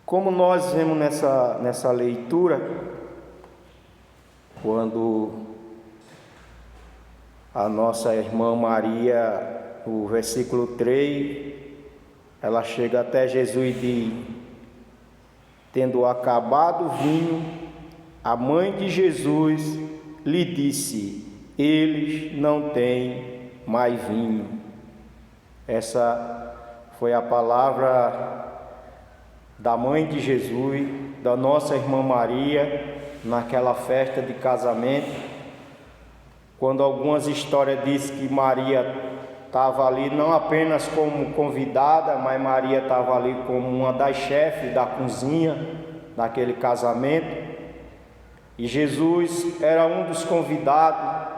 Como nós vemos nessa leitura, quando a nossa irmã Maria, o versículo 3, ela chega até Jesus e diz: tendo acabado o vinho, a mãe de Jesus lhe disse: eles não têm mais vinho. Essa foi a palavra da mãe de Jesus, da nossa irmã Maria, naquela festa de casamento, quando algumas histórias dizem que Maria estava ali não apenas como convidada, mas Maria estava ali como uma das chefes da cozinha daquele casamento, e Jesus era um dos convidados.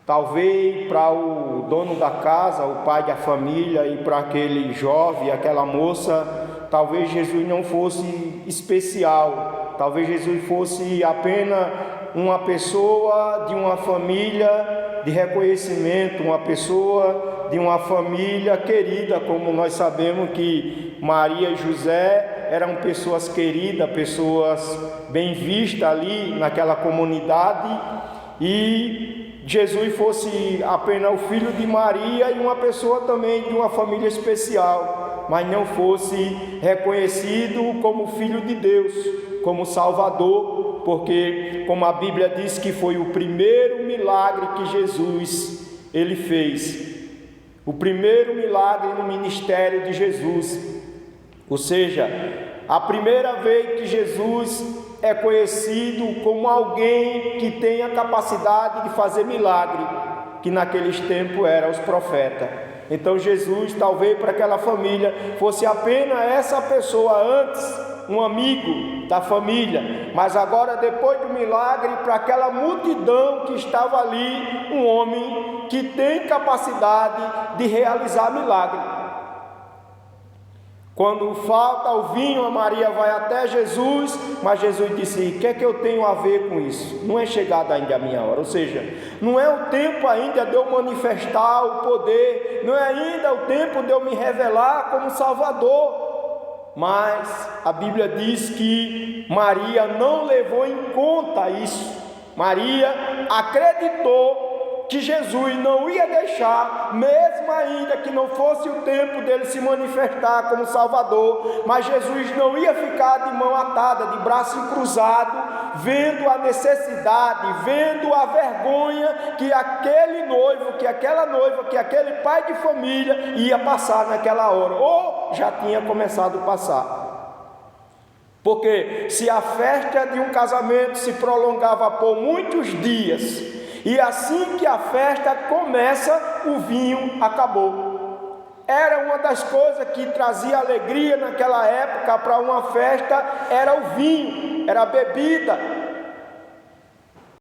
Talvez para o dono da casa, o pai da família, e para aquele jovem, aquela moça, talvez Jesus não fosse especial, talvez Jesus fosse apenas uma pessoa de uma família de reconhecimento, uma pessoa de uma família querida, como nós sabemos que Maria e José eram pessoas queridas, pessoas bem vistas ali naquela comunidade, e Jesus fosse apenas o filho de Maria e uma pessoa também de uma família especial, mas não fosse reconhecido como filho de Deus, como Salvador, porque como a Bíblia diz que foi o primeiro milagre que Jesus ele fez, o primeiro milagre no ministério de Jesus, ou seja, a primeira vez que Jesus é conhecido como alguém que tem a capacidade de fazer milagre, que naqueles tempos eram os profetas. Então Jesus, talvez para aquela família, fosse apenas essa pessoa antes, um amigo da família, mas agora depois do milagre, para aquela multidão que estava ali, um homem que tem capacidade de realizar milagre. Quando falta o vinho, a Maria vai até Jesus, mas Jesus disse: o que é que eu tenho a ver com isso? Não é chegada ainda a minha hora, ou seja, não é o tempo ainda de eu manifestar o poder, não é ainda o tempo de eu me revelar como Salvador. Mas a Bíblia diz que Maria não levou em conta isso. Maria acreditou que Jesus não ia deixar, mesmo ainda que não fosse o tempo dele se manifestar como Salvador, mas Jesus não ia ficar de mão atada, de braço cruzado, vendo a necessidade, vendo a vergonha que aquele noivo, que aquela noiva, que aquele pai de família ia passar naquela hora, ou já tinha começado a passar. Porque se a festa de um casamento se prolongava por muitos dias, e assim que a festa começa, o vinho acabou. Era uma das coisas que trazia alegria naquela época para uma festa, era o vinho, era a bebida,